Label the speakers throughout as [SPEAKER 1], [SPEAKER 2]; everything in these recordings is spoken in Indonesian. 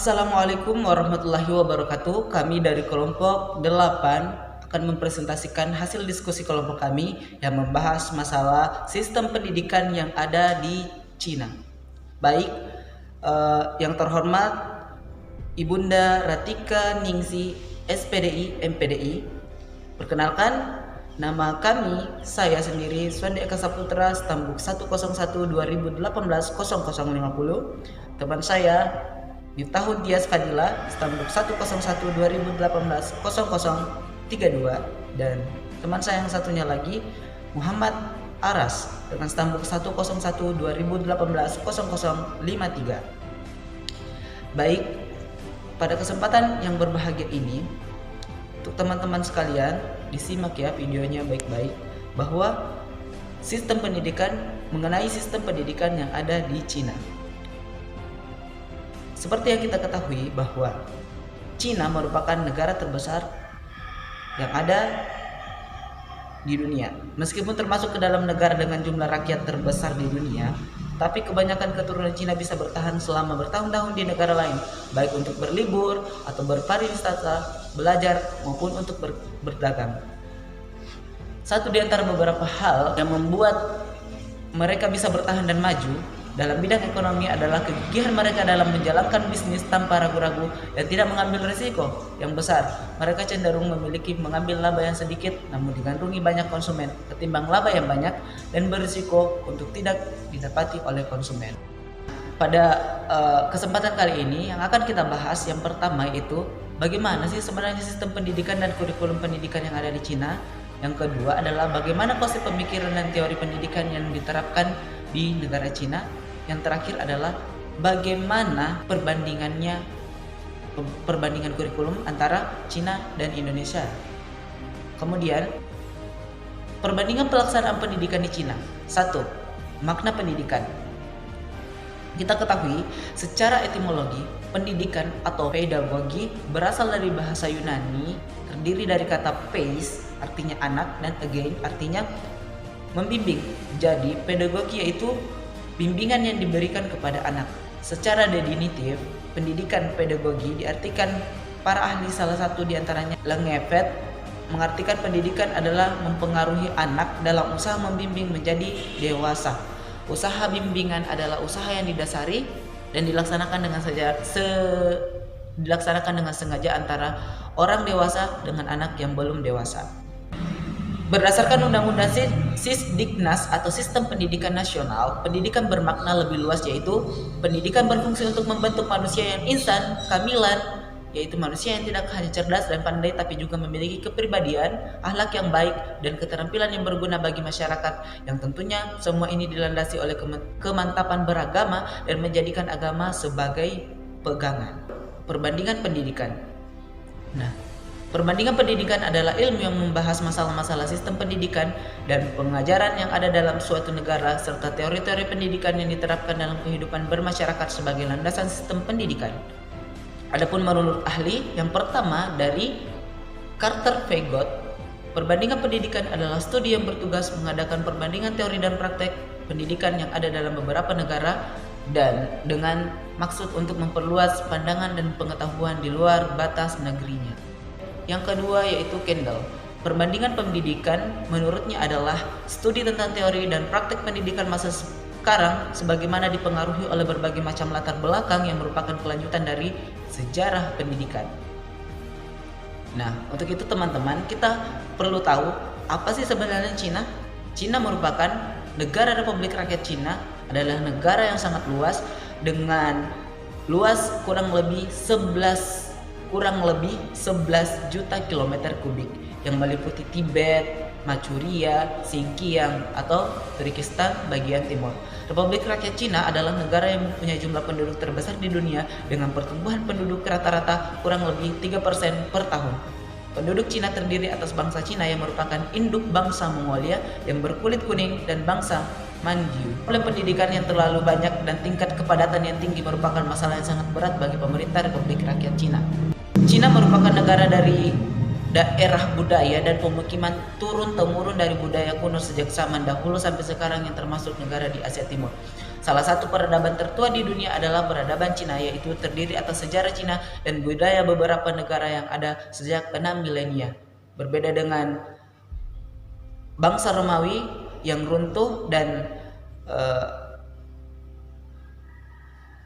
[SPEAKER 1] Assalamualaikum warahmatullahi wabarakatuh. Kami dari kelompok 8 akan mempresentasikan hasil diskusi kelompok kami yang membahas masalah sistem pendidikan yang ada di Cina. Baik, yang terhormat Ibunda Ratika Ningsi, SPDI, MPDI. Perkenalkan, nama kami, saya sendiri, Swandi Eka Saputra, Stambuk 101 2018 0050. Teman saya, Miftahul Dias Fadila, Stambuk 101 2018 0032, dan teman saya yang satunya lagi, Muhammad Aras, dengan Stambuk 101 2018 0053. Baik, pada kesempatan yang berbahagia ini, untuk teman-teman sekalian, disimak ya videonya baik-baik, bahwa mengenai sistem pendidikan yang ada di Cina. Seperti yang kita ketahui bahwa Cina merupakan negara terbesar yang ada di dunia. Meskipun termasuk ke dalam negara dengan jumlah rakyat terbesar di dunia, tapi kebanyakan keturunan Cina bisa bertahan selama bertahun-tahun di negara lain, baik untuk berlibur atau berpariwisata, belajar maupun untuk berdagang. Satu di antara beberapa hal yang membuat mereka bisa bertahan dan maju dalam bidang ekonomi adalah kegigihan mereka dalam menjalankan bisnis tanpa ragu-ragu dan tidak mengambil risiko yang besar. Mereka cenderung mengambil laba yang sedikit namun digandrungi banyak konsumen ketimbang laba yang banyak dan berisiko untuk tidak didapati oleh konsumen. Pada kesempatan kali ini yang akan kita bahas, yang pertama yaitu bagaimana sih sebenarnya sistem pendidikan dan kurikulum pendidikan yang ada di Cina. Yang kedua adalah bagaimana konsep pemikiran dan teori pendidikan yang diterapkan di negara Cina. Yang terakhir adalah bagaimana perbandingan kurikulum antara Cina dan Indonesia. Kemudian, perbandingan pelaksanaan pendidikan di Cina. 1. Makna pendidikan. Kita ketahui secara etimologi, pendidikan atau pedagogi berasal dari bahasa Yunani, terdiri dari kata peis, artinya anak, dan again, artinya membimbing. Jadi, pedagogi yaitu bimbingan yang diberikan kepada anak. Secara definitif, pendidikan pedagogi diartikan para ahli, salah satu diantaranya Lengepet, mengartikan pendidikan adalah mempengaruhi anak dalam usaha membimbing menjadi dewasa. Usaha bimbingan adalah usaha yang didasari dan dilaksanakan dengan sengaja antara orang dewasa dengan anak yang belum dewasa. Berdasarkan Undang-Undang Sisdiknas atau Sistem Pendidikan Nasional, pendidikan bermakna lebih luas, yaitu pendidikan berfungsi untuk membentuk manusia yang insan, kamilan, yaitu manusia yang tidak hanya cerdas dan pandai tapi juga memiliki kepribadian, akhlak yang baik, dan keterampilan yang berguna bagi masyarakat, yang tentunya semua ini dilandasi oleh kemantapan beragama dan menjadikan agama sebagai pegangan. Perbandingan pendidikan. Perbandingan pendidikan adalah ilmu yang membahas masalah-masalah sistem pendidikan dan pengajaran yang ada dalam suatu negara serta teori-teori pendidikan yang diterapkan dalam kehidupan bermasyarakat sebagai landasan sistem pendidikan. Adapun menurut ahli yang pertama dari Carter Fagot, perbandingan pendidikan adalah studi yang bertugas mengadakan perbandingan teori dan praktek pendidikan yang ada dalam beberapa negara dan dengan maksud untuk memperluas pandangan dan pengetahuan di luar batas negerinya. Yang kedua yaitu Kendall. Perbandingan pendidikan menurutnya adalah studi tentang teori dan praktek pendidikan masa sekarang sebagaimana dipengaruhi oleh berbagai macam latar belakang yang merupakan kelanjutan dari sejarah pendidikan. Untuk itu teman-teman, kita perlu tahu apa sih sebenarnya Cina. Cina merupakan negara Republik Rakyat Cina, adalah negara yang sangat luas dengan luas kurang lebih 11 juta kilometer kubik yang meliputi Tibet, Manchuria, Xinjiang atau Turkistan bagian timur. Republik Rakyat Cina adalah negara yang mempunyai jumlah penduduk terbesar di dunia dengan pertumbuhan penduduk rata-rata kurang lebih 3% per tahun. Penduduk Cina terdiri atas bangsa Cina yang merupakan induk bangsa Mongolia yang berkulit kuning dan bangsa Manju. Oleh pendidikan yang terlalu banyak dan tingkat kepadatan yang tinggi merupakan masalah yang sangat berat bagi pemerintah Republik Rakyat Cina. Cina merupakan negara dari daerah budaya dan pemukiman turun-temurun dari budaya kuno sejak zaman dahulu sampai sekarang yang termasuk negara di Asia Timur. Salah satu peradaban tertua di dunia adalah peradaban Cina, yaitu terdiri atas sejarah Cina dan budaya beberapa negara yang ada sejak 6 milenia. Berbeda dengan bangsa Romawi yang runtuh dan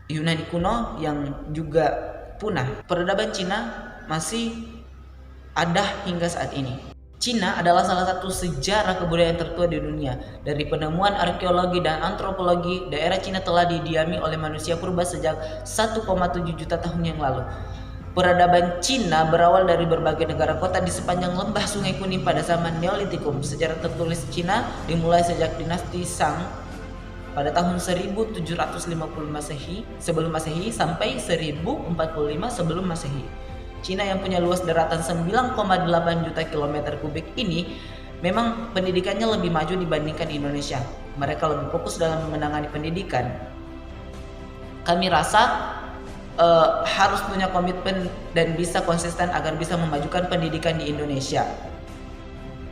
[SPEAKER 1] Yunani kuno yang juga punah, peradaban Cina masih ada hingga saat ini. Cina adalah salah satu sejarah kebudayaan tertua di dunia. Dari penemuan arkeologi dan antropologi, daerah Cina telah didiami oleh manusia purba sejak 1,7 juta tahun yang lalu. Peradaban Cina berawal dari berbagai negara kota di sepanjang lembah Sungai Kuning pada zaman Neolitikum. Sejarah tertulis Cina dimulai sejak dinasti Shang pada tahun 1750 Masehi sebelum Masehi sampai 1045 sebelum Masehi. Cina yang punya luas daratan 9,8 juta kilometer kubik ini memang pendidikannya lebih maju dibandingkan Indonesia. Mereka lebih fokus dalam menangani pendidikan. Kami rasa harus punya komitmen dan bisa konsisten agar bisa memajukan pendidikan di Indonesia.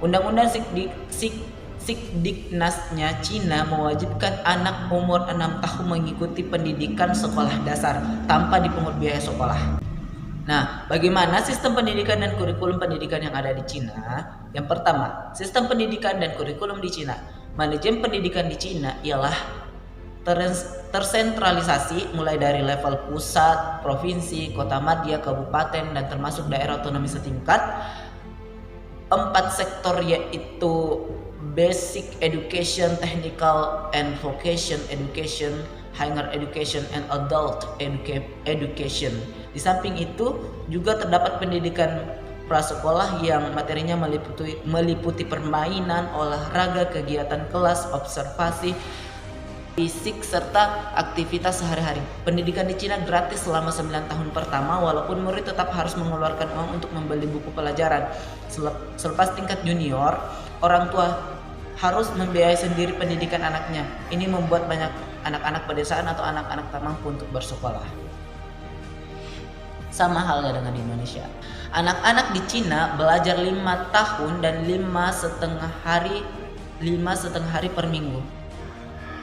[SPEAKER 1] Undang-undang Sikdiknasnya Cina mewajibkan anak umur 6 tahun mengikuti pendidikan sekolah dasar tanpa dipungut biaya sekolah. Nah, bagaimana sistem pendidikan dan kurikulum pendidikan yang ada di Cina? Yang pertama, sistem pendidikan dan kurikulum di Cina. Manajemen pendidikan di Cina ialah tersentralisasi mulai dari level pusat, provinsi, kota madya, kabupaten, dan termasuk daerah otonomi setingkat. 4 sektor yaitu basic education, technical and vocation education, higher education, and adult education. Di samping itu juga terdapat pendidikan prasekolah yang materinya meliputi permainan, olahraga, kegiatan kelas, observasi, fisik, serta aktivitas sehari-hari. Pendidikan di Cina gratis selama 9 tahun pertama, walaupun murid tetap harus mengeluarkan uang untuk membeli buku pelajaran. Selepas tingkat junior, orang tua harus membiayai sendiri pendidikan anaknya. Ini membuat banyak anak-anak pedesaan atau anak-anak tak mampu untuk bersekolah. Sama halnya dengan di Indonesia. Anak-anak di Cina belajar 5 tahun dan 5,5 hari per minggu.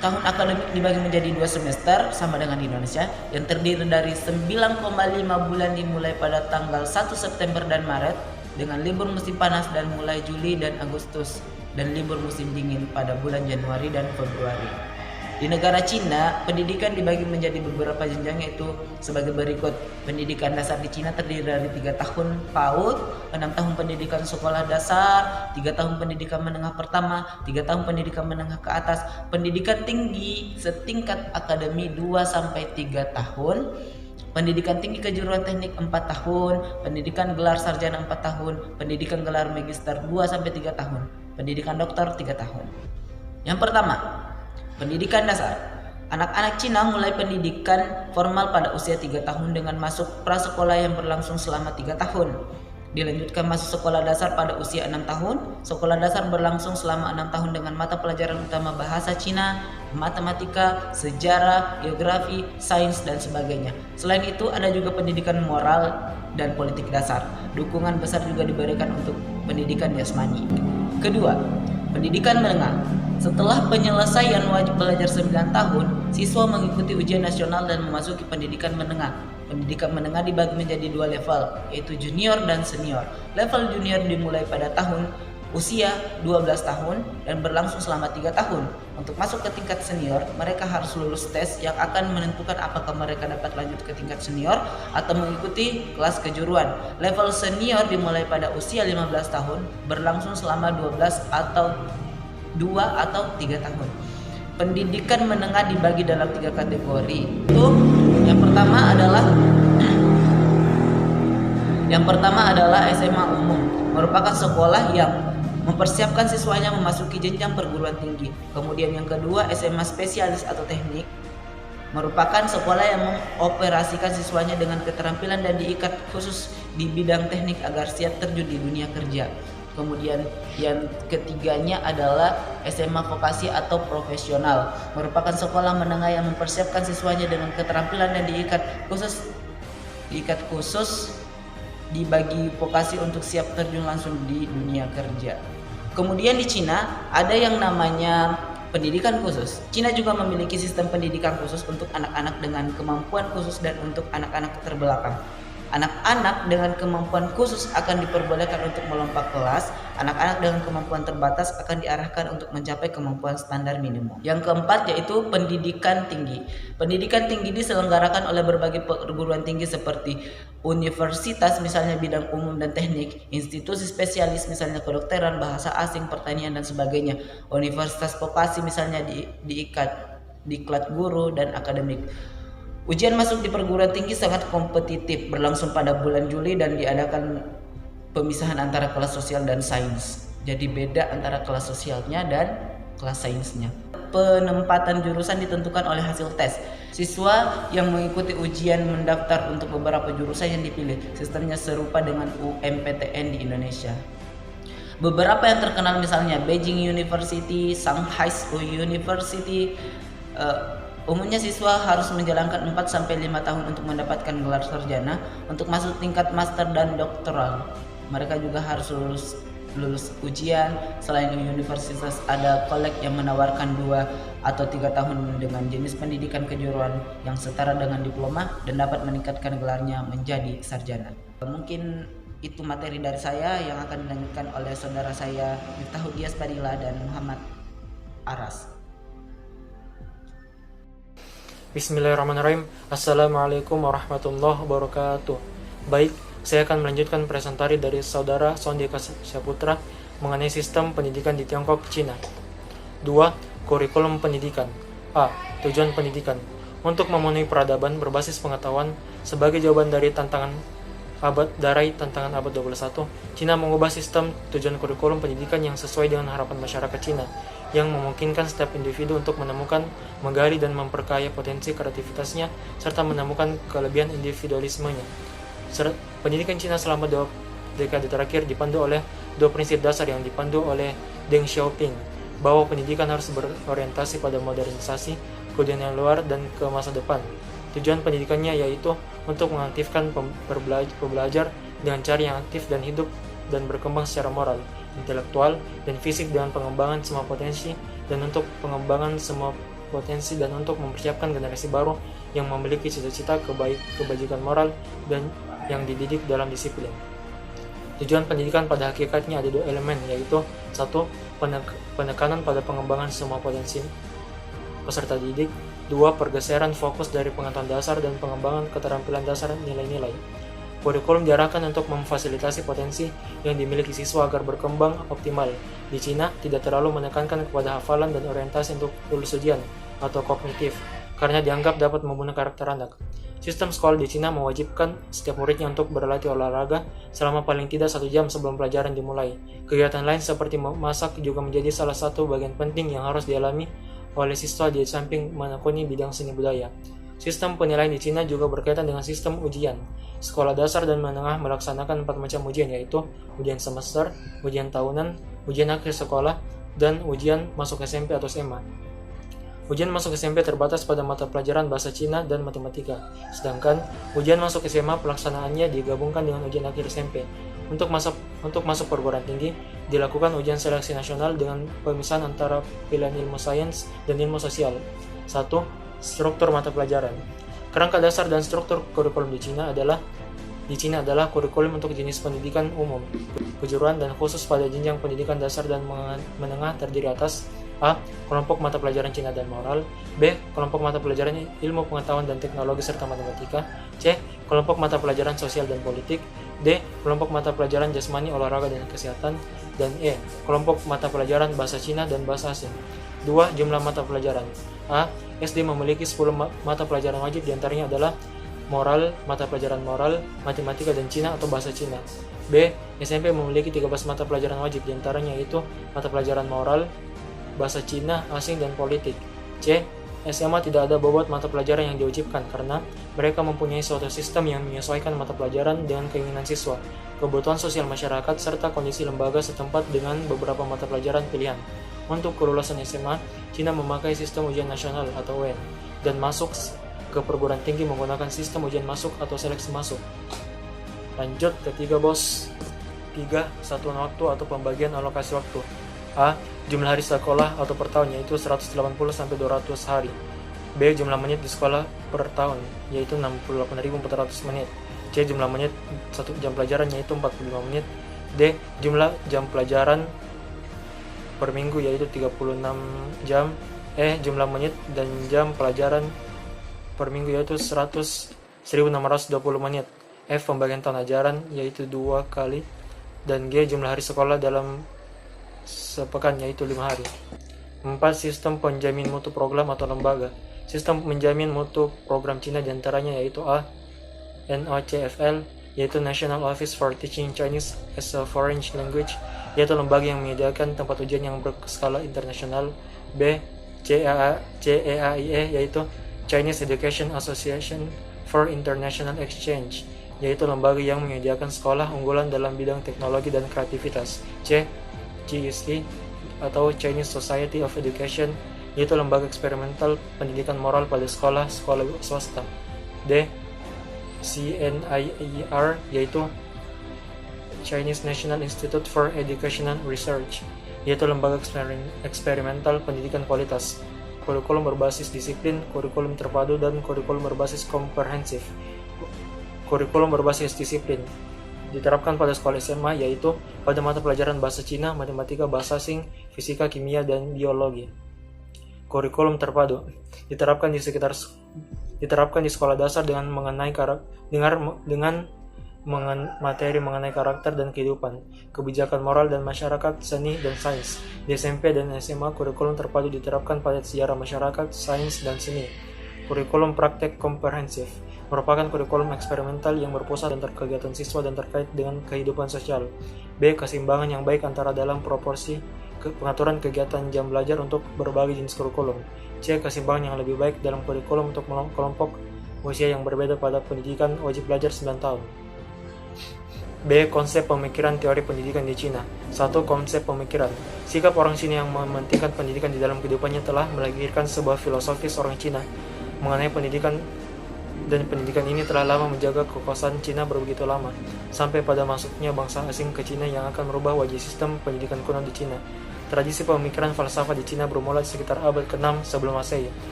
[SPEAKER 1] Tahun akademik dibagi menjadi 2 semester sama dengan di Indonesia, yang terdiri dari 9,5 bulan dimulai pada tanggal 1 September dan Maret dengan libur musim panas dan mulai Juli dan Agustus, dan libur musim dingin pada bulan Januari dan Februari. Di negara Cina, pendidikan dibagi menjadi beberapa jenjang, yaitu sebagai berikut. Pendidikan dasar di Cina terdiri dari 3 tahun PAUD, 6 tahun pendidikan sekolah dasar, 3 tahun pendidikan menengah pertama, 3 tahun pendidikan menengah ke atas, pendidikan tinggi setingkat akademi 2-3 tahun, pendidikan tinggi kejuruan teknik 4 tahun, pendidikan gelar sarjana 4 tahun, pendidikan gelar magister 2-3 tahun, pendidikan doktor 3 tahun. Yang pertama, pendidikan dasar. Anak-anak Cina mulai pendidikan formal pada usia 3 tahun dengan masuk prasekolah yang berlangsung selama 3 tahun. Dilanjutkan masuk sekolah dasar pada usia 6 tahun. Sekolah dasar berlangsung selama 6 tahun dengan mata pelajaran utama bahasa Cina, matematika, sejarah, geografi, sains, dan sebagainya. Selain itu ada juga pendidikan moral dan politik dasar. Dukungan besar juga diberikan untuk pendidikan jasmani. Kedua, pendidikan menengah. Setelah penyelesaian wajib belajar 9 tahun, siswa mengikuti ujian nasional dan memasuki pendidikan menengah. Pendidikan menengah dibagi menjadi 2 level, yaitu junior dan senior. Level junior dimulai pada tahun usia 12 tahun dan berlangsung selama 3 tahun. Untuk masuk ke tingkat senior, mereka harus lulus tes yang akan menentukan apakah mereka dapat lanjut ke tingkat senior atau mengikuti kelas kejuruan. Level senior dimulai pada usia 15 tahun, berlangsung selama 2 atau 3 tahun. Pendidikan menengah dibagi dalam 3 kategori. Itu yang pertama adalah SMA umum, merupakan sekolah yang mempersiapkan siswanya memasuki jenjang perguruan tinggi. Kemudian yang kedua, SMA spesialis atau teknik, merupakan sekolah yang mengoperasikan siswanya dengan keterampilan dan diikat khusus di bidang teknik agar siap terjun di dunia kerja. Kemudian yang ketiganya adalah SMA vokasi atau profesional, merupakan sekolah menengah yang mempersiapkan siswanya dengan keterampilan dan diikat khusus di bagi vokasi untuk siap terjun langsung di dunia kerja. Kemudian di Cina ada yang namanya pendidikan khusus. Cina juga memiliki sistem pendidikan khusus untuk anak-anak dengan kemampuan khusus dan untuk anak-anak terbelakang. Anak-anak dengan kemampuan khusus akan diperbolehkan untuk melompat kelas. Anak-anak dengan kemampuan terbatas akan diarahkan untuk mencapai kemampuan standar minimum. Yang keempat yaitu pendidikan tinggi. Pendidikan tinggi diselenggarakan oleh berbagai perguruan tinggi seperti universitas misalnya bidang umum dan teknik, institusi spesialis misalnya kedokteran, bahasa asing, pertanian dan sebagainya, universitas vokasi misalnya diklat guru dan akademik. Ujian masuk di perguruan tinggi sangat kompetitif, berlangsung pada bulan Juli dan diadakan pemisahan antara kelas sosial dan sains. Jadi beda antara kelas sosialnya dan kelas sainsnya. Penempatan jurusan ditentukan oleh hasil tes. Siswa yang mengikuti ujian mendaftar untuk beberapa jurusan yang dipilih. Sistemnya serupa dengan UMPTN di Indonesia. Beberapa yang terkenal misalnya Beijing University, Shanghai University. Umumnya siswa harus menjalankan 4-5 tahun untuk mendapatkan gelar sarjana. Untuk masuk tingkat master dan doktoral, mereka juga harus lulus ujian. Selain universitas, ada kolej yang menawarkan 2 atau 3 tahun dengan jenis pendidikan kejuruan yang setara dengan diploma dan dapat meningkatkan gelarnya menjadi sarjana. Mungkin itu materi dari saya yang akan dilanjutkan oleh saudara saya Miftahudiyas Padilla dan Muhammad Aras.
[SPEAKER 2] Bismillahirrahmanirrahim. Assalamualaikum warahmatullahi wabarakatuh. Baik, saya akan melanjutkan presentasi dari saudara Sondika Syaputra mengenai sistem pendidikan di Tiongkok, Cina. 2. Kurikulum pendidikan. A. Tujuan pendidikan. Untuk memenuhi peradaban berbasis pengetahuan sebagai jawaban dari tantangan abad 21, Cina mengubah sistem tujuan kurikulum pendidikan yang sesuai dengan harapan masyarakat Cina, yang memungkinkan setiap individu untuk menemukan, menggali dan memperkaya potensi kreativitasnya, serta menemukan kelebihan individualismenya. Pendidikan Cina selama 2 dekade terakhir dipandu oleh 2 prinsip dasar yang dipandu oleh Deng Xiaoping, bahwa pendidikan harus berorientasi pada modernisasi, kedudukan luar, dan ke masa depan. Tujuan pendidikannya yaitu untuk mengaktifkan pembelajar dengan cara yang aktif dan hidup dan berkembang secara moral, intelektual, dan fisik dengan pengembangan semua potensi dan untuk mempersiapkan generasi baru yang memiliki cita-cita kebajikan moral dan yang dididik dalam disiplin. Tujuan pendidikan pada hakikatnya ada 2 elemen, yaitu 1. Penekanan pada pengembangan semua potensi peserta didik. 2. Pergeseran fokus dari pengetahuan dasar dan pengembangan keterampilan dasar nilai-nilai. Kurikulum diarahkan untuk memfasilitasi potensi yang dimiliki siswa agar berkembang optimal. Di Cina, tidak terlalu menekankan kepada hafalan dan orientasi untuk lulus ujian atau kognitif, karena dianggap dapat membunuh karakter anak. Sistem sekolah di Cina mewajibkan setiap muridnya untuk berlatih olahraga selama paling tidak 1 jam sebelum pelajaran dimulai. Kegiatan lain seperti memasak juga menjadi salah satu bagian penting yang harus dialami oleh siswa di samping menekuni bidang seni budaya. Sistem penilaian di Cina juga berkaitan dengan sistem ujian. Sekolah dasar dan menengah melaksanakan 4 macam ujian, yaitu ujian semester, ujian tahunan, ujian akhir sekolah, dan ujian masuk SMP atau SMA. Ujian masuk SMP terbatas pada mata pelajaran bahasa Cina dan matematika, sedangkan ujian masuk SMA pelaksanaannya digabungkan dengan ujian akhir SMP. Untuk masuk perguruan tinggi, dilakukan ujian seleksi nasional dengan pemisahan antara pilihan ilmu sains dan ilmu sosial. 1. Struktur mata pelajaran. Kerangka dasar dan struktur kurikulum di Cina adalah kurikulum untuk jenis pendidikan umum, kejuruan, dan khusus pada jenjang pendidikan dasar dan menengah terdiri atas A. Kelompok mata pelajaran Cina dan moral. B. Kelompok mata pelajaran ilmu pengetahuan dan teknologi serta matematika. C. Kelompok mata pelajaran sosial dan politik. D. Kelompok mata pelajaran jasmani, olahraga, dan kesehatan. Dan E. Kelompok mata pelajaran bahasa Cina dan bahasa asing. 2. Jumlah mata pelajaran. A. SD memiliki 10 mata pelajaran wajib, diantaranya adalah moral, mata pelajaran moral, matematika, dan Cina atau bahasa Cina. B. SMP memiliki 13 mata pelajaran wajib, diantaranya yaitu mata pelajaran moral, bahasa Cina, asing, dan politik. C. SMA tidak ada bobot mata pelajaran yang diwajibkan karena mereka mempunyai suatu sistem yang menyesuaikan mata pelajaran dengan keinginan siswa, kebutuhan sosial masyarakat, serta kondisi lembaga setempat dengan beberapa mata pelajaran pilihan. Untuk kelulusan SMA, Cina memakai sistem ujian nasional atau UN, dan masuk ke perguruan tinggi menggunakan sistem ujian masuk atau seleksi masuk. Lanjut ketiga bos. 3. Satuan waktu atau pembagian alokasi waktu. A. Jumlah hari sekolah atau per tahun yaitu 180 sampai 200 hari. B. Jumlah menit di sekolah per tahun yaitu 68.400 menit. C. Jumlah menit 1 jam pelajaran yaitu 45 menit. D. Jumlah jam pelajaran per minggu yaitu 36 jam. E. Jumlah menit dan jam pelajaran per minggu yaitu 1.620 menit. F. Pembagian tahun ajaran yaitu 2 kali. Dan G. Jumlah hari sekolah dalam sepekan yaitu 5 hari. 4. Sistem penjamin mutu program atau lembaga. Sistem menjamin mutu program Cina diantaranya yaitu A. NOCFL yaitu National Office for Teaching Chinese as a Foreign Language yaitu lembaga yang menyediakan tempat ujian yang berskala internasional. B. CEAIE yaitu Chinese Education Association for International Exchange yaitu lembaga yang menyediakan sekolah unggulan dalam bidang teknologi dan kreativitas. C. CSE atau Chinese Society of Education yaitu lembaga eksperimental pendidikan moral pada sekolah swasta. D. CNIER yaitu Chinese National Institute for Educational Research yaitu lembaga eksperimental pendidikan kualitas. Kurikulum berbasis disiplin, kurikulum terpadu, dan kurikulum berbasis komprehensif. Kurikulum berbasis disiplin diterapkan pada sekolah SMA yaitu pada mata pelajaran bahasa Cina, matematika, bahasa asing, fisika, kimia, dan biologi. Kurikulum terpadu diterapkan di sekolah dasar dengan materi mengenai karakter dan kehidupan, kebijakan moral dan masyarakat, seni dan sains. Di SMP dan SMA, kurikulum terpadu diterapkan pada sejarah masyarakat, sains dan seni. Kurikulum praktek komprehensif merupakan kurikulum eksperimental yang berpusat dan kegiatan siswa dan terkait dengan kehidupan sosial. B. Keseimbangan yang baik antara dalam proporsi pengaturan kegiatan jam belajar untuk berbagai jenis kurikulum. C. Keseimbangan yang lebih baik dalam kurikulum untuk kelompok usia yang berbeda pada pendidikan wajib belajar 9 tahun. B. Konsep pemikiran teori pendidikan di Cina. 1. Konsep pemikiran. Sikap orang Cina yang mementingkan pendidikan di dalam kehidupannya telah melahirkan sebuah filosofis orang Cina mengenai pendidikan, dan pendidikan ini telah lama menjaga kekuasaan Cina begitu lama, sampai pada masuknya bangsa asing ke Cina yang akan merubah wajah sistem pendidikan kuno di Cina. Tradisi pemikiran falsafah di Cina bermula sekitar abad ke-6 sebelum Masehi,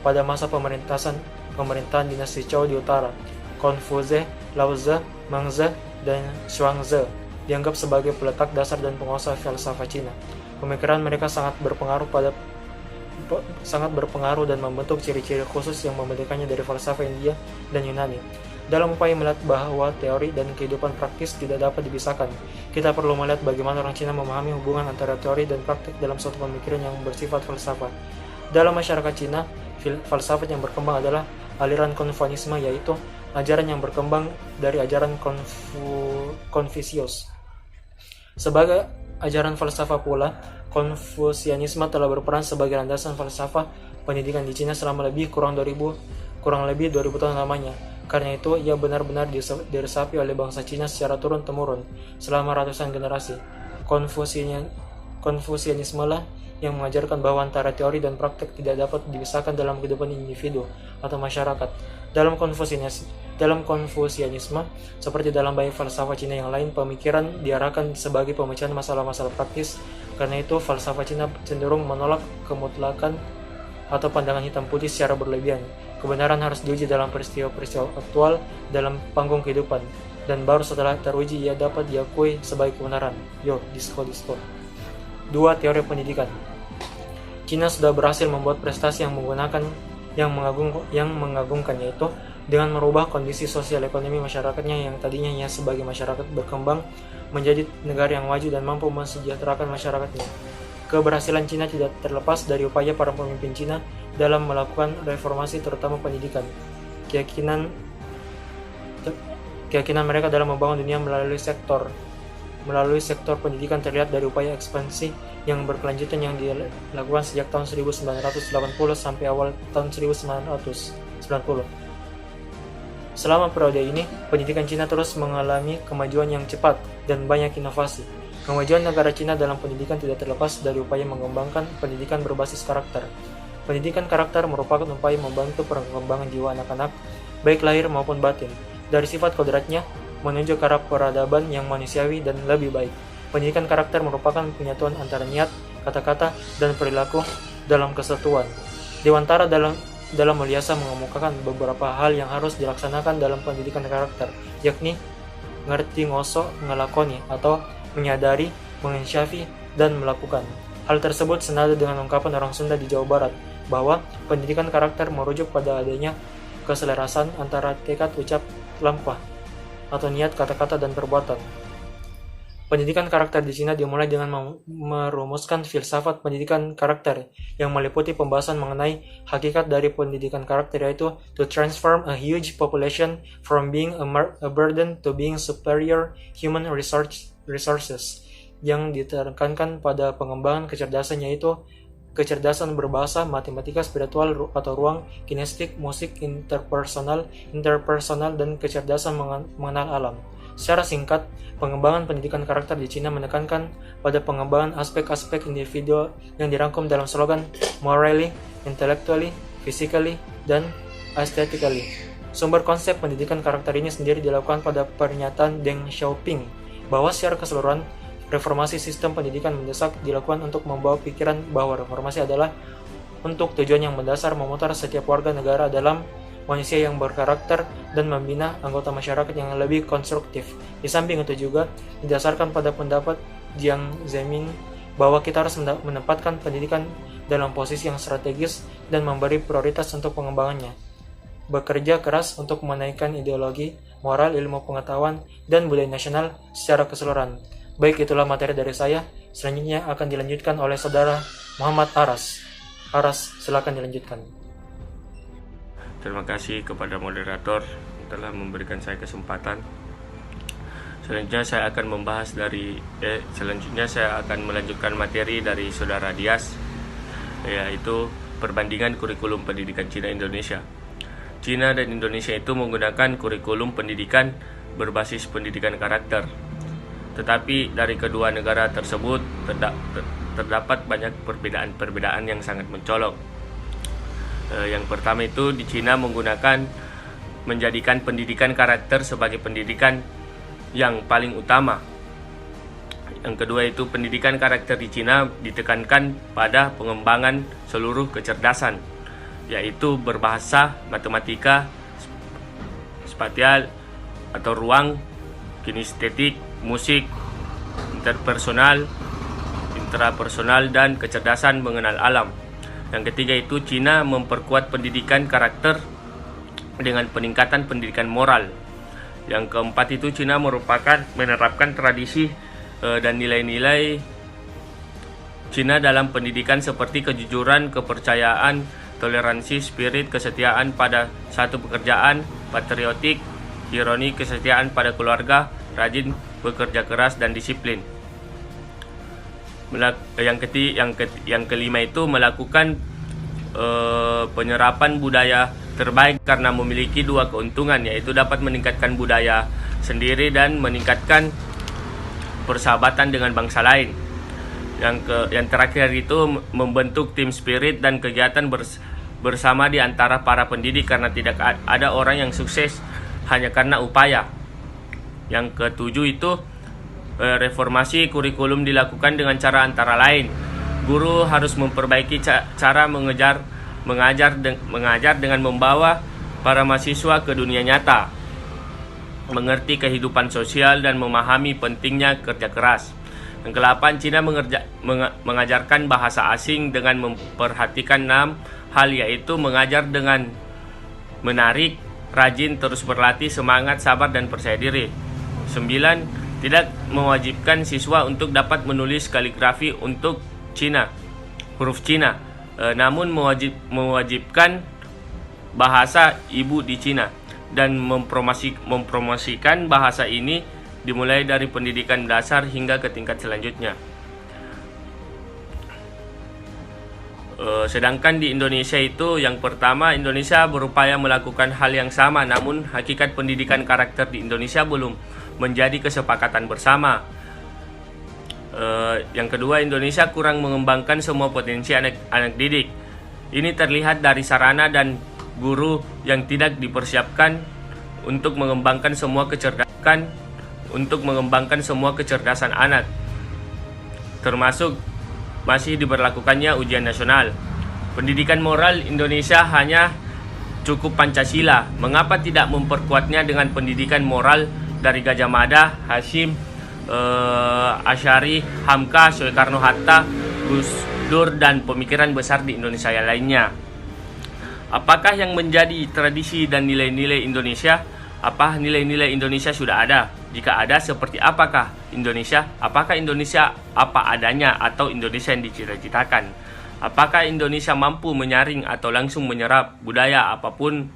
[SPEAKER 2] pada masa pemerintahan dinasti Zhou di utara. Confucius, Lao Tzu, Mengzi, dan Zhuangzi dianggap sebagai peletak dasar dan penguasa falsafah Cina. Pemikiran mereka sangat berpengaruh dan membentuk ciri-ciri khusus yang membedakannya dari falsafah India dan Yunani. Dalam upaya melihat bahwa teori dan kehidupan praktis tidak dapat dipisahkan, kita perlu melihat bagaimana orang Cina memahami hubungan antara teori dan praktik dalam suatu pemikiran yang bersifat falsafah. Dalam masyarakat Cina, falsafat yang berkembang adalah aliran Konfusianisme, yaitu ajaran yang berkembang dari ajaran Konfusius. Sebagai ajaran falsafah pula, Konfusianisme telah berperan sebagai landasan falsafah pendidikan di Cina selama kurang lebih 2000 tahun lamanya. Karena itu, ia benar-benar diresapi oleh bangsa Cina secara turun-temurun selama ratusan generasi. Konfusianisme lah yang mengajarkan bahwa antara teori dan praktek tidak dapat dipisahkan dalam kehidupan individu atau masyarakat. Dalam Konfusianisme, seperti dalam banyak falsafah Cina yang lain, pemikiran diarahkan sebagai pemecahan masalah-masalah praktis. Karena itu, falsafah Cina cenderung menolak kemutlakan atau pandangan hitam putih secara berlebihan. Kebenaran harus diuji dalam peristiwa-peristiwa aktual dalam panggung kehidupan, dan baru setelah teruji ia dapat diakui sebagai kebenaran. Disco. 2. Teori pendidikan. Cina sudah berhasil membuat prestasi yang mengagumkan, yaitu dengan merubah kondisi sosial ekonomi masyarakatnya yang tadinya hanya sebagai masyarakat berkembang menjadi negara yang maju dan mampu mensejahterakan masyarakatnya. Keberhasilan Cina tidak terlepas dari upaya para pemimpin Cina dalam melakukan reformasi terutama pendidikan. Keyakinan mereka dalam membangun dunia melalui sektor pendidikan terlihat dari upaya ekspansi yang berkelanjutan yang dilakukan sejak tahun 1980 sampai awal tahun 1990. Selama periode ini, pendidikan Cina terus mengalami kemajuan yang cepat dan banyak inovasi. Kemajuan negara Cina dalam pendidikan tidak terlepas dari upaya mengembangkan pendidikan berbasis karakter. Pendidikan karakter merupakan upaya membantu perkembangan jiwa anak-anak, baik lahir maupun batin, dari sifat kodratnya menuju ke arah peradaban yang manusiawi dan lebih baik. Pendidikan karakter merupakan penyatuan antara niat kata-kata, dan perilaku dalam kesatuan. Dewantara dalam Mulyasa mengemukakan beberapa hal yang harus dilaksanakan dalam pendidikan karakter, yakni ngerti ngosok ngelakoni atau menyadari, menginsyafi, dan melakukan. Hal tersebut senada dengan ungkapan orang Sunda di Jawa Barat bahwa pendidikan karakter merujuk pada adanya keselarasan antara tekad ucap lampah atau niat kata-kata dan perbuatan. Pendidikan karakter di Cina dimulai dengan merumuskan filsafat pendidikan karakter yang meliputi pembahasan mengenai hakikat dari pendidikan karakter, yaitu to transform a huge population from being a burden to being superior human resources, yang ditekankan pada pengembangan kecerdasan, yaitu kecerdasan berbahasa, matematika, spiritual atau ruang, kinestetik, musik, interpersonal, dan kecerdasan mengenal alam. Secara singkat, pengembangan pendidikan karakter di Cina menekankan pada pengembangan aspek-aspek individu yang dirangkum dalam slogan morally, intellectually, physically, dan aesthetically. Sumber konsep pendidikan karakter ini sendiri dilakukan pada pernyataan Deng Xiaoping bahwa secara keseluruhan reformasi sistem pendidikan mendesak dilakukan untuk membawa pikiran bahwa reformasi adalah untuk tujuan yang mendasar memutar setiap warga negara dalam manusia yang berkarakter dan membina anggota masyarakat yang lebih konstruktif. Di samping itu juga didasarkan pada pendapat Jiang Zemin bahwa kita harus menempatkan pendidikan dalam posisi yang strategis dan memberi prioritas untuk pengembangannya. Bekerja keras untuk menaikkan ideologi, moral, ilmu pengetahuan, dan budaya nasional secara keseluruhan. Baik, itulah materi dari saya. Selanjutnya akan dilanjutkan oleh saudara Muhammad Aras. Aras, silakan dilanjutkan.
[SPEAKER 3] Terima kasih kepada moderator telah memberikan saya kesempatan. Selanjutnya saya akan melanjutkan materi dari saudara Dias, yaitu perbandingan kurikulum pendidikan Cina Indonesia. Cina dan Indonesia itu menggunakan kurikulum pendidikan berbasis pendidikan karakter. Tetapi dari kedua negara tersebut terdapat banyak perbedaan yang sangat mencolok. Yang pertama itu di Cina menjadikan pendidikan karakter sebagai pendidikan yang paling utama. Yang kedua itu pendidikan karakter di Cina ditekankan pada pengembangan seluruh kecerdasan, yaitu berbahasa, matematika, spasial atau ruang, kinestetik, musik, interpersonal, intrapersonal, dan kecerdasan mengenal alam. Yang ketiga itu Cina memperkuat pendidikan karakter dengan peningkatan pendidikan moral. Yang keempat itu Cina menerapkan tradisi dan nilai-nilai Cina dalam pendidikan seperti kejujuran, kepercayaan, toleransi, spirit, kesetiaan pada satu pekerjaan, patriotik, ironi, kesetiaan pada keluarga, rajin bekerja keras, dan disiplin. Yang kelima itu melakukan penyerapan budaya terbaik karena memiliki dua keuntungan, yaitu dapat meningkatkan budaya sendiri dan meningkatkan persahabatan dengan bangsa lain. Yang terakhir itu membentuk tim spirit dan kegiatan bersama di antara para pendidik karena tidak ada orang yang sukses hanya karena upaya. Yang ketujuh itu reformasi kurikulum dilakukan dengan cara antara lain guru harus memperbaiki cara mengajar dengan membawa para mahasiswa ke dunia nyata, mengerti kehidupan sosial dan memahami pentingnya kerja keras. Yang ke-8, Cina mengajarkan bahasa asing dengan memperhatikan 6 hal, yaitu mengajar dengan menarik, rajin, terus berlatih, semangat, sabar, dan percaya diri. 9, tidak mewajibkan siswa untuk dapat menulis kaligrafi untuk Cina, huruf Cina, namun mewajibkan bahasa ibu di Cina dan mempromosikan bahasa ini dimulai dari pendidikan dasar hingga ke tingkat selanjutnya. Sedangkan di Indonesia itu yang pertama, Indonesia berupaya melakukan hal yang sama, namun hakikat pendidikan karakter di Indonesia belum menjadi kesepakatan bersama. Yang kedua, Indonesia kurang mengembangkan semua potensi anak didik. Ini terlihat dari sarana dan guru yang tidak dipersiapkan untuk mengembangkan semua kecerdasan anak, termasuk masih diberlakukannya ujian nasional. Pendidikan moral Indonesia hanya cukup Pancasila. Mengapa tidak memperkuatnya dengan pendidikan moral dari Gajah Mada, Hasyim, Asy'ari, Hamka, Soekarno-Hatta, Gus Dur, dan pemikiran besar di Indonesia yang lainnya? Apakah yang menjadi tradisi dan nilai-nilai Indonesia? Apa nilai-nilai Indonesia sudah ada? Jika ada, seperti apakah Indonesia? Apakah Indonesia apa adanya atau Indonesia yang dicita-citakan? Apakah Indonesia mampu menyaring atau langsung menyerap budaya apapun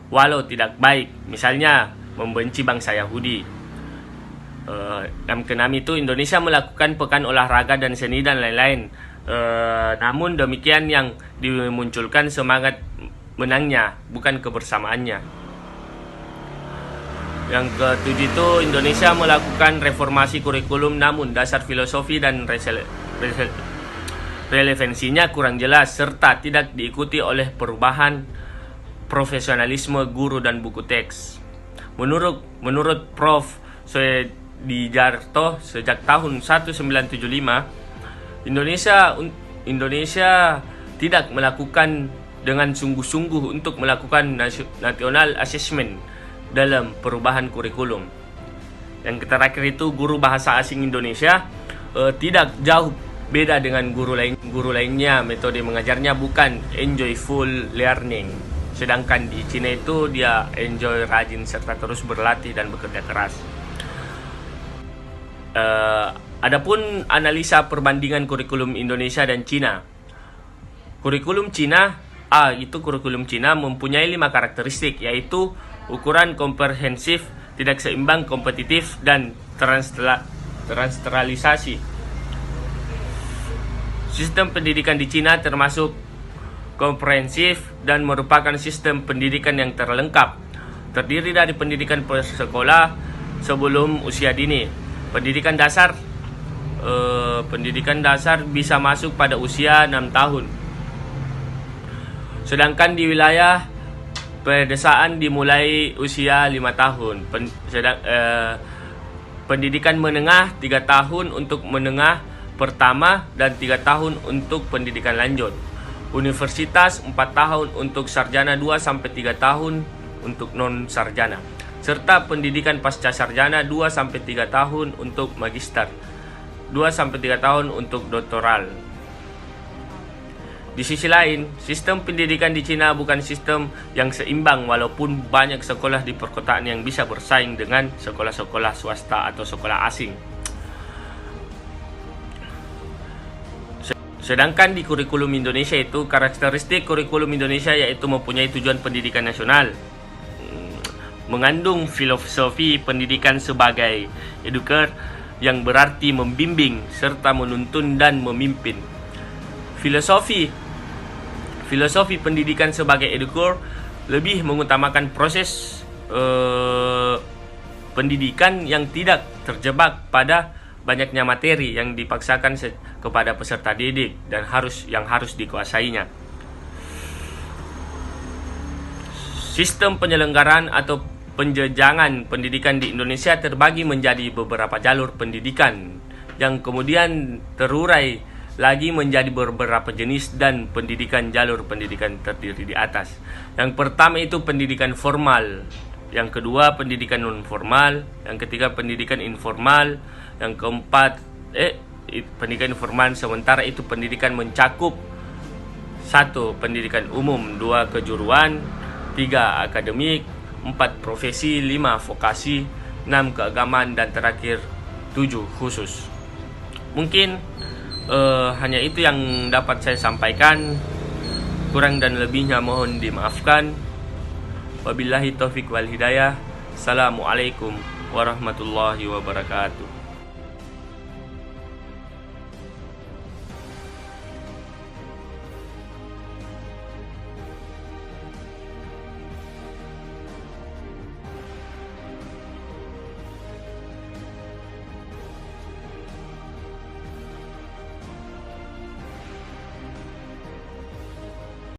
[SPEAKER 3] walau tidak baik? Misalnya membenci bangsa Yahudi. Yang keenam itu, Indonesia melakukan pekan olahraga dan seni dan lain-lain. Namun demikian yang dimunculkan semangat menangnya, bukan kebersamaannya. Yang ketujuh itu, Indonesia melakukan reformasi kurikulum, namun dasar filosofi dan relevansinya kurang jelas serta tidak diikuti oleh perubahan profesionalisme guru dan buku teks. Menurut Prof. Suedijarto, sejak tahun 1975 Indonesia tidak melakukan dengan sungguh-sungguh untuk melakukan national assessment dalam perubahan kurikulum. Yang terakhir itu, guru bahasa asing Indonesia tidak jauh beda dengan guru lainnya. Metode mengajarnya bukan enjoyful learning, sedangkan di Cina itu dia enjoy, rajin, serta terus berlatih dan bekerja keras. Adapun analisa perbandingan kurikulum Indonesia dan Cina. Kurikulum Cina mempunyai 5 karakteristik, yaitu ukuran komprehensif, tidak seimbang, kompetitif, dan transnaturalisasi. Sistem pendidikan di Cina termasuk komprehensif dan merupakan sistem pendidikan yang terlengkap. Terdiri dari pendidikan prasekolah sebelum usia dini. Pendidikan dasar bisa masuk pada usia 6 tahun. Sedangkan di wilayah pedesaan dimulai usia 5 tahun. Pendidikan menengah 3 tahun untuk menengah pertama dan 3 tahun untuk pendidikan lanjut. Universitas 4 tahun untuk sarjana, 2-3 tahun untuk non sarjana. Serta pendidikan pasca sarjana 2-3 tahun untuk magister, 2-3 tahun untuk doktoral. Di sisi lain, sistem pendidikan di Cina bukan sistem yang seimbang, walaupun banyak sekolah di perkotaan yang bisa bersaing dengan sekolah-sekolah swasta atau sekolah asing. Sedangkan di kurikulum Indonesia itu, karakteristik kurikulum Indonesia yaitu mempunyai tujuan pendidikan nasional, mengandung filosofi pendidikan sebagai eduker yang berarti membimbing serta menuntun dan memimpin. Filosofi pendidikan sebagai eduker lebih mengutamakan proses pendidikan yang tidak terjebak pada banyaknya materi yang dipaksakan kepada peserta didik dan yang harus dikuasainya. Sistem penyelenggaraan atau penjenjangan pendidikan di Indonesia terbagi menjadi beberapa jalur pendidikan yang kemudian terurai lagi menjadi beberapa jenis dan jalur pendidikan terdiri di atas. Yang pertama itu pendidikan formal, yang kedua pendidikan non formal, yang ketiga pendidikan informal, yang keempat pendidikan informal. Sementara itu pendidikan mencakup 1. Pendidikan umum, 2. Kejuruan, 3. Akademik, 4. Profesi, 5. Vokasi, 6. Keagamaan, dan terakhir 7. Khusus. Mungkin hanya itu yang dapat saya sampaikan. Kurang dan lebihnya mohon dimaafkan. Wabillahi taufik wal hidayah. Assalamualaikum warahmatullahi wabarakatuh.